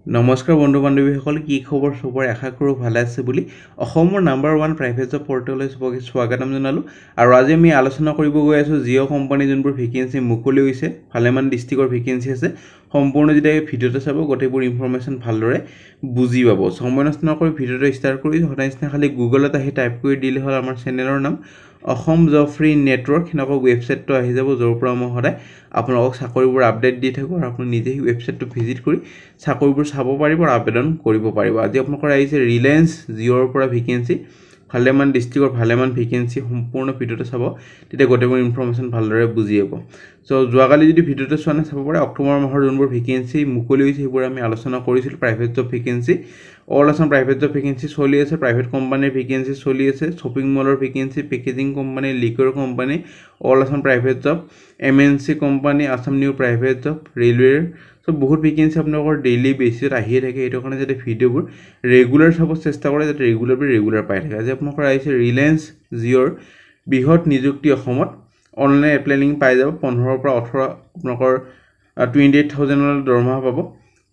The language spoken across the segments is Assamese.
নমস্কাৰ বন্ধু বান্ধৱীসকল কি খবৰ সবৰ আশা কৰোঁ ভালে আছে বুলি অসমৰ নাম্বাৰ 1 প্ৰাইভেট জব পৰ্টেললৈ সবকে স্বাগতম জনালো আৰু আজি আমি আলোচনা কৰিব গৈ আছো জিঅ' কোম্পানী যোনবোৰ ভেকেন্সি মুকলি হৈছে ভালেমান ডিস্ট্ৰিক্টৰ ভেকেন্সি আছে সম্পূৰ্ণ যেতিয়া ভিডিঅ'টো চাব গোটেইবোৰ ইনফৰমেশ্যন ভালদৰে বুজি পাব সময় নষ্ট নকৰি ভিডিঅ'টো ষ্টাৰ্ট কৰি সদায়নিচিনা খালি গুগলত আহি টাইপ কৰি দিলে হ'ল আমাৰ চেনেলৰ নাম অসম জব ফ্ৰী নেটৱৰ্ক হিনক ৱেবছাইটটো আহি যাব য'ৰ পৰা মই সদায় আপোনালোকক চাকৰিবোৰ আপডেট দি থাকোঁ আৰু আপুনি নিজে সেই ৱেবছাইটটো ভিজিট কৰি চাকৰিবোৰ চাব পাৰিব আৰু আবেদন কৰিব পাৰিব আজি আপোনালোকৰ আহিছে ৰিলায়েন্স জিঅ'ৰ পৰা ভেকেন্সি ভালেমান ডিস্ট্ৰিক্টৰ ভালেমান ভেকেন্সি সম্পূৰ্ণ ভিডিঅ'টো চাব তেতিয়া গোটেইবোৰ ইনফৰমেশ্যন ভালদৰে বুজি পাব সো যোৱাকালি যদি ভিডিঅ'টো চোৱা নাই চাব পাৰে অক্টোবৰ মাহৰ যোনবোৰ ভেকেন্সি মুকলি হৈছে সেইবোৰ আমি আলোচনা কৰিছিলোঁ private job vacancy all Assam private job vacancy চলি আছে প্ৰাইভেট কোম্পানীৰ ভেকেন্সি চলি আছে শ্বপিং মলৰ vacancy packaging company liquor company all Assam private job MNC company Assam new private job ৰেলৱেৰ সো বহুত ভেকেন্সি আপোনালোকৰ ডেইলি বেচিছত আহিয়ে থাকে এইটো কাৰণে যাতে ভিডিঅ'বোৰ ৰেগুলাৰ চাব চেষ্টা কৰে যাতে ৰেগুলাৰ পাই থাকে আজি আপোনালোকৰ আহিছে ৰিলায়েন্স জিঅ'ৰ বৃহৎ নিযুক্তি অসমত অনলাইন এপ্লাই লিংক পাই যাব 15 পৰা 18 আপোনালোকৰ 28000 দৰমহা পাব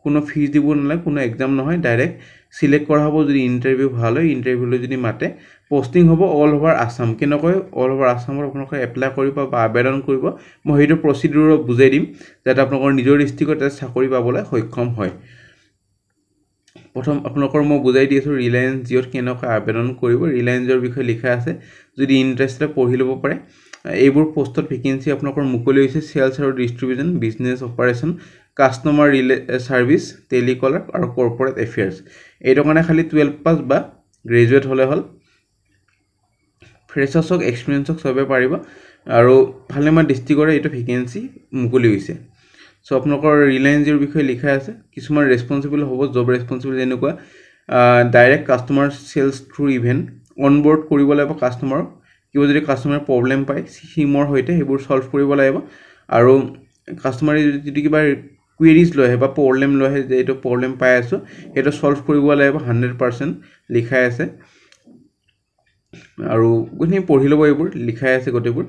কোনো ফিজ দিব নালাগে কোনো এক্সাম নহয় ডাইৰেক্ট সিলেক্ট কৰা হ'ব যদি ইন্টাৰভিউ ভাল হয় ইন্টাৰভিউলৈ যদি মাতে পোষ্টিং হ'ব অল ওভাৰ আসাম কেনেকৈ অল ওভাৰ আসামৰ আপোনালোকে এপ্লাই কৰিব বা আবেদন কৰিব মই সেইটো প্ৰচিডিউৰ বুজাই দিম যাতে আপোনালোকৰ নিজৰ ডিস্ট্ৰিক্টত চাকৰি পাবলৈ সক্ষম হয় প্ৰথম আপোনালোকৰ মই বুজাই দি আছো ৰিলায়েন্স জিঅ'ত কেনেকৈ আবেদন কৰিব ৰিলায়েন্সৰ বিষয়ে লিখা আছে যদি ইন্টাৰেষ্টেড পঢ়ি ল'ব পাৰে এইবোৰ পোষ্টত ভেকেন্সি আপোনালোকৰ মুকলি হৈছে সেলছ আৰু distribution business operation customer service telecaller আৰু কৰ্পোৰেট এফেয়াৰ্স এইটো কাৰণে খালি 12 পাস বা গ্ৰেজুৱেট হলে হল ফ্ৰেছাৰ্ছক এক্সপেৰিয়েন্সক সবে পাৰিব আৰু ভালেমান ডিস্ট্ৰিক্টৰে এইটো ভেকেন্সি মুকলি হৈছে সো আপোনালোকৰ ৰিলায়েন্সৰ বিষয়ে লিখা আছে কিছুমান ৰেসপন্সিবল হ'ব জব ৰেসপন্সিবল যেনেকুৱা direct customer cells through event অনবোৰ্ড কৰিব লাগিব কাস্টমাৰ কিবা যদি কাস্টমাৰ প্ৰবলেম পায় সিমৰ হৈতে হেবোৰ সলভ কৰিব লাগিব আৰু কাস্টমাৰে যদি কিবা queries লৈ আহে বা প্ৰবলেম লৈ আহে যে এইটো প্ৰবলেম পাই আছো এটা সলভ কৰিব লাগিব 100% লিখা আছে আৰু গুনি পঢ়ি লব এইবোৰ লিখা আছে গোটেইবোৰ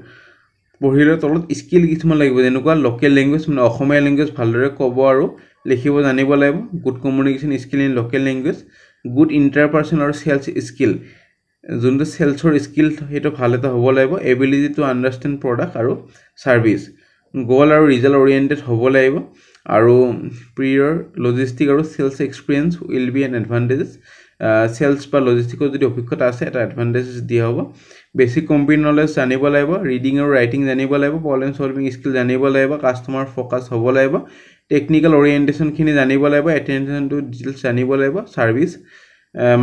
পঢ়িলে তলত স্কিল কিছুমান লাগিব যেনেকুৱা লোকেল ল্যাঙ্গুৱেজ মানে অসমীয়া ল্যাঙ্গুৱেজ ভালদৰে ক'ব আৰু লিখিব জানিব লাগিব good communication skill in local language good interpersonal আৰু সেলছ স্কিল যোনটো সেলছৰ স্কিল হেটো ভাল এটা হ'ব লাগিব এবিলিটি টু আন্ডাৰষ্টেণ্ড প্ৰডাক্ট আৰু সাৰ্ভিস গোল আৰু ৰিজাল্ট ওৰিয়েন্টেড হ'ব লাগিব আৰু প্ৰিয়ৰ লজিষ্টিক আৰু cells experience will be N এডভান্টেজেস cells বা লজিষ্টিকৰ যদি অভিজ্ঞতা আছে এটা এডভান্টেজেস দিয়া হ'ব বেসিক কম্পিউটাৰ নলেজ জানিব লাগিব ৰিডিং আৰু ৰাইটিং জানিব লাগিব প্ৰবলেম সলভিং স্কিল জানিব লাগিব কাস্টমাৰ ফোকাস হ'ব লাগিব টেকনিক্যাল ওৰিয়েন্টেশন খিনি জানিব লাগিব এটেনশন টু ডিটেইলছ জানিব লাগিব সাৰ্ভিস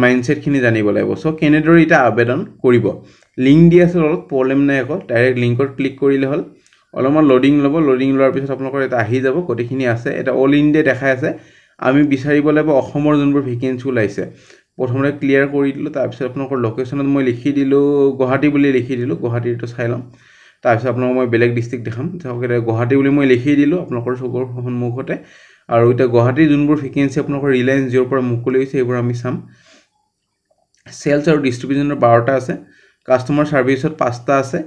মাইন্ডসেট খিনি জানিব লাগিব সো কেনেদৰে এটা আবেদন কৰিব লিংক দি আছে অলপ প্ৰবলেম নাই আকৌ ডাইৰেক্ট লিংকত ক্লিক কৰিলে হ'ল অলপমান লোডিং ল'ব লোডিং লোৱাৰ পিছত আপোনালোকৰ এটা আহি যাব গোটেইখিনি আছে এটা অল ইণ্ডিয়া দেখাই আছে আমি বিচাৰিব লাগিব অসমৰ যোনবোৰ ভেকেন্সি ওলাইছে প্ৰথমতে ক্লিয়াৰ কৰি দিলো তাৰ পিছত আপোনালোকৰ লোকেশনত মই লিখি দিলো গুৱাহাটী বুলি লিখি দিলো গুৱাহাটীটো চাই লম তাৰ পিছত আপোনালোক মই বেলেগ ডিস্ট্ৰিক্ট দেখাম যেনেকৈ গুৱাহাটী বুলি মই লিখি দিলো আপোনালোকৰ চকুৰ সন্মুখতে আৰু এটা গুৱাহাটীৰ যোনবোৰ ভেকেন্সি আপোনালোকৰ ৰিলায়েন্স জিঅ'ৰ পৰা মুকলি হৈছে এইবোৰ আমি চাম সেলছ আৰু ডিস্ট্ৰিবিউশনৰ 12টা আছে কাস্টমাৰ সাৰ্ভিসত 5টা আছে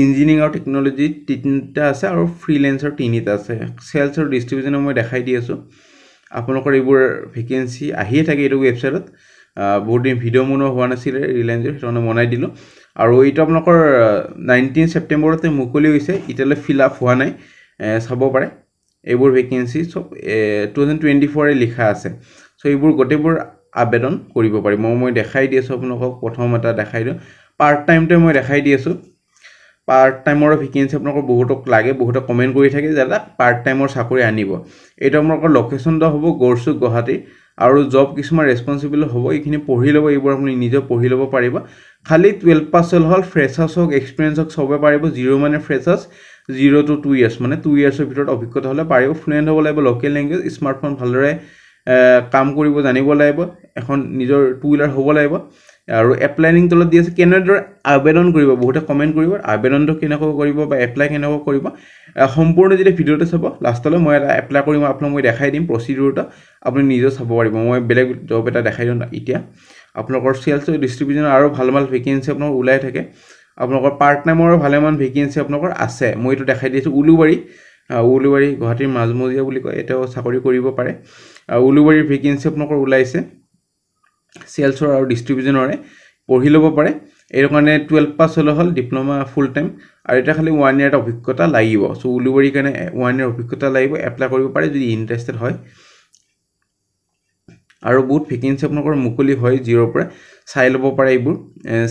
ইঞ্জিনিয়াৰিং আৰু টেকনলজি 3টা আছে আৰু ফ্ৰিল্যান্সাৰ 3টা আছে সেলছ আৰু ডিস্ট্ৰিবিউশনৰ মই দেখাই দি আছো আপোনালোকৰ এইবোৰ ভেকেন্সি আহিয়ে থাকে এইটো ৱেবছাইটত বহুত দিন ভিডিও মনো হোৱা নাছিল ৰিলায়েন্সৰ হেতনে বনাই দিলো আৰু এইটো আপোনালোকৰ 19 সেপ্টেম্বৰতে মুকলি হৈছে ইটালে ফিল আপ হোৱা নাই চাব পাৰে এইবোৰ ভেকেন্সি সব 2024 এ লিখা আছে সো এইবোৰ গোটেইবোৰ আবেদন কৰিব পাৰি মই দেখাই দি আছো আপোনালোকক প্ৰথম এটা দেখাই দিও পাৰ্ট টাইমটো মই দেখাই দি আছো পাৰ্ট টাইমৰ ভেকেন্সি আপোনালোকৰ বহুতক লাগে বহুত কমেন্ট কৰি থাকে যাতে পাৰ্ট টাইমৰ চাকৰি আনিব এটা আপোনালোকৰ লোকেশনটো হ'ব গৰসুক গুৱাহাটী আৰু জব কিছুমান ৰেসপন্সিবল হ'ব এইখিনি পঢ়ি ল'ব এইবোৰ আপুনি নিজে পঢ়ি ল'ব পাৰিব খালি 12 পাস হল ফ্ৰেছাৰ্ছক এক্সপেৰিয়েন্সক সবে পাৰিব 0 মানে ফ্ৰেছাৰ্ছ 0 to 2 ইয়াৰ্স মানে 2 ইয়াৰ্সৰ ভিতৰত অভিজ্ঞতা হলে পাৰিব ফ্লুয়েন্ট হ'ব লাগিব লোকেল ল্যাঙ্গুৱেজ স্মাৰ্টফোন ভালদৰে কাম কৰিব জানিব লাগিব এখন নিজৰ টু হুইলাৰ হ'ব লাগিব আৰু এপ্লাইং তলত দি আছে কেনেদৰে আবেদন কৰিব বহুতে কমেন্ট কৰিব আবেদনটো কেনেকৈ কৰিব বা এপ্লাই কেনেকৈ কৰিব সম্পূৰ্ণ যদি ভিডিওটো চাব লাষ্টলৈ মই এটা এপ্লাই কৰিম আপোনাক মই দেখাই দিম প্ৰচিডিউৰটো আপুনি নিজে চাব পাৰিব মই বেলেগ জব এটা দেখাই দিম এতিয়া আপোনালোকৰ সেলছ আৰু ডিস্ট্ৰিবিউশন আৰু ভাল ভেকেন্সি আপোনাক ওলাই থাকে আপোনালোকৰ পাৰ্ট টাইমৰ ভালেমান ভেকেন্সি আপোনালোকৰ আছে মই এটো দেখাই দিছো উলুবাৰী উলুবাৰী গুৱাহাটীৰ মাজমজিয়া বুলি কয় এটাও চাকৰি কৰিব পাৰে উলুবাৰীৰ ভেকেঞ্চি আপোনালোকৰ ওলাইছে চেলছৰ আৰু ডিষ্ট্ৰিবিউশ্যনৰে পঢ়ি ল'ব পাৰে এৰ কাৰণে 12 পাছ হ'লে হ'ল ডিপ্লোমা ফুল টাইম আৰু এটা খালি 1 ইয়াৰ অভিজ্ঞতা লাগিব সো উলুবাৰীৰ কাৰণে 1 ইয়াৰ অভিজ্ঞতা লাগিব এপ্লাই কৰিব পাৰে যদি ইন্টাৰেষ্টেড হয় আৰু বহুত ভেকেঞ্চি আপোনালোকৰ মুকলি হয় জিৰৰ পৰা চাই ল'ব পাৰে এইবোৰ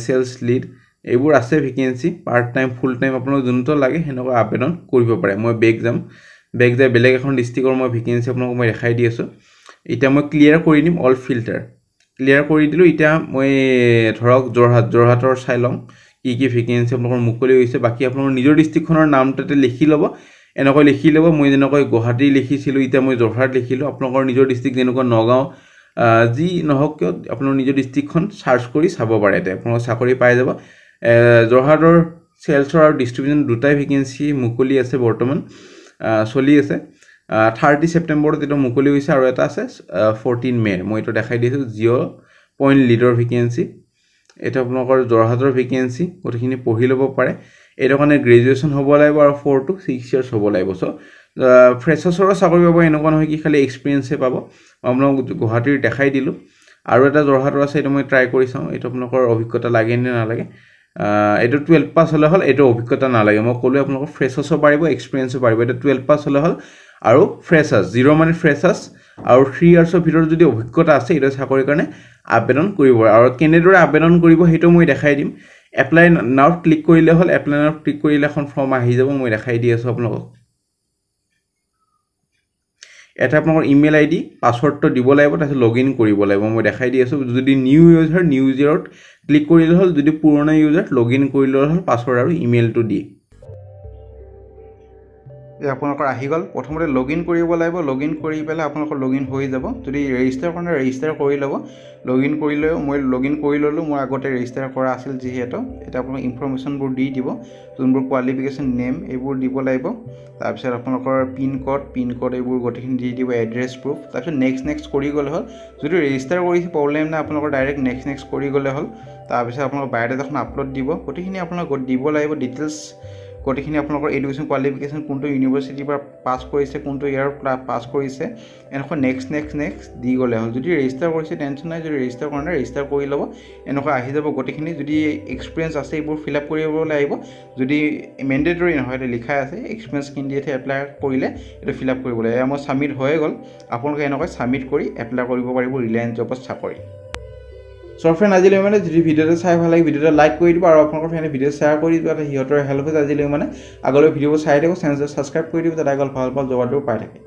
সেলছ লিড এইবোৰ আছে vacancy part time full time আপোনালোক যোনটো লাগে হেনকা আবেদন কৰিব পাৰে মই বেক যাই বেলেগ এখন ডিস্ট্ৰিক্টৰ মই ভেকেঞ্চি আপোনালোক মই দেখাই দি আছো এটা মই ক্লিয়াৰ কৰি দিম অল ফিল্টাৰ ক্লিয়াৰ কৰি দিলো এটা মই ধৰক জৰহাটৰ চাই লম কি ভেকেঞ্চি আপোনালোকৰ মুকলি হৈছে বাকি আপোনালোকৰ নিজৰ ডিস্ট্ৰিক্টখনৰ নামটোতে লিখি ল'ব এনেকৈ লিখি ল'ব মই যেনেকৈ গুৱাহাটী লিখিছিলো এটা মই জৰহাট লিখিলো আপোনালোকৰ নিজৰ ডিস্ট্ৰিক্ট যেনেকৈ নগাঁও যি নহওক কিয় আপোনালোকৰ নিজৰ ডিস্ট্ৰিক্টখন সাৰ্চ কৰি চাব পাৰে তে আপোনালোক চাকৰি পাই যাব জৰহাটৰ সেলছৰ আৰু ডিস্ট্ৰিবিউশন দুটাই ভেকেঞ্চি মুকলি আছে বৰ্তমান চলি আছে 30 সেপ্টেম্বৰত এটা মুকলি হৈছে আৰু এটা আছে 14 মে মই এটা দেখাই দিছো 0 পইণ্ট লিডৰ ভেকেঞ্চি এটা আপোনালোকৰ জৰহাটৰ ভেকেঞ্চি গটেখিনি পঢ়ি ল'ব পাৰে এটো কাৰণে গ্ৰেজুৱেচন হ'ব লাগিব আৰু 4 to 6 ইয়াৰ্স হ'ব লাগিব সো ফ্ৰেছাৰ্ছৰ চাকৰি পাব এনেকুৱা নহয় কি খালি এক্সপেৰিয়েন্সে পাব আপোনালোক গুৱাহাটীৰ দেখাই দিলো আৰু এটা জৰহাটৰ আছে এটা মই ট্ৰাই কৰি চাওঁ এটা আপোনালোকৰ অভিজ্ঞতা লাগে নে নালাগে এটো 12 পাস হলে হল এটো অভিজ্ঞতা নালাগে মই কলো আপোনালোক ফ্ৰেছাৰ্ছও পাৰিব এক্সপেৰিয়েন্সও পাৰিব এটা 12 পাস হলে হল আৰু ফ্ৰেছাৰ্ছ 0 মানে ফ্ৰেছাৰ্ছ আৰু 3 ইয়াৰ্ছৰ ভিতৰত যদি অভিজ্ঞতা আছে এটা চাকৰিৰ কাৰণে আবেদন কৰিব আৰু কেনেদৰে আবেদন কৰিব হেটো মই দেখাই দিম এপ্লাই নাও ক্লিক কৰিলে হল এপ্লাই নাও ক্লিক কৰিলে এখন ফৰ্ম আহি যাব মই দেখাই দি আছো আপোনালোকক এটা আপোনালোকৰ ইমেইল আইডি পাসওয়াৰ্ডটো দিব লাগিব তাৰপিছত লগইন কৰিব লাগিব মই দেখাই দি আছো যদি নিউ ইউজাৰত ক্লিক কৰিলে হল যদি পুৰণা ইউজাৰ লগইন কৰিলে হল পাসওয়াৰ্ড আৰু ইমেইলটো দি আপোনালোকৰ আহি গল প্ৰথমতে লগইন কৰিব লাগিব লগইন কৰি পেলে আপোনালোকৰ লগইন হৈ যাব যদি ৰেজিষ্টাৰ কাৰণে ৰেজিষ্টাৰ কৰি ল'ব লগইন কৰিলে মই লগইন কৰি ললো মই আগতে ৰেজিষ্টাৰ কৰা আছিল যিহেতু এটা আপোনাক ইনফৰমেশনবোৰ দি দিব যোনবোৰ কোৱালিফিকেশন নেম এইবোৰ দিব লাগিব তাৰ পিছত আপোনালোকৰ পিন কোড এইবোৰ গটেখিনি দি দিব এড্ৰেছ প্ৰুফ তাৰ পিছত নেক্সট কৰি গলে হল যদি ৰেজিষ্টাৰ কৰিছে প্ৰবলেম না আপোনালোকৰ ডাইৰেক্ট নেক্সট কৰি গলে হল তাৰ পিছত আপোনালোকৰ বায়োডাটাখন আপলোড দিব গটেখিনি আপোনালোক দিব লাগিব ডিটেইলছ গটেখিনি আপোনালোকৰ এডুকেশন কোৱালিফিকেশন কোনটো ইউনিভাৰ্সিটিৰ পৰা পাস কৰিছে কোনটো ইয়াৰ পাস কৰিছে এনেকৈ নেক্সট দি গলে হল যদি ৰেজিষ্টাৰ কৰিছে টেনচন নাই যদি ৰেজিষ্টাৰ কৰা নাই ৰেজিষ্টাৰ কৰি ল'ব এনেকৈ আহি যাব গটেখিনি যদি এক্সপেৰিয়েন্স আছে এইবোৰ ফিল আপ কৰিব লাগিব যদি মেন্ডেটৰি নহয় এটা লিখা আছে এক্সপেৰিয়েন্স কেণ্ডিডেটে এপ্লাই কৰিলে এটা ফিল আপ কৰিব লাগিব মই সাবমিট হৈ গল আপোনালোকে এনেকৈ সাবমিট কৰি এপ্লাই কৰিব পাৰিব ৰিলায়েন্স জবত চাকৰি সো ফ্ৰেন্ড আজিলৈ মানে যদি ভিডিওটো চাই ভাল লাগে ভিডিওটো লাইক কৰি দিব আৰু আপোনালোকৰ ফ্ৰেন্ডে ভিডিও শ্বেয়াৰ কৰি দিব এটা হিয়তৰ হেল্প হৈছে আজিলৈ মানে আগলৈ ভিডিওবোৰ চাই থাকিব চেনেলটো সাবস্ক্ৰাইব কৰি দিব যাতে আগলৈ ভাল জবটো পাই থাকে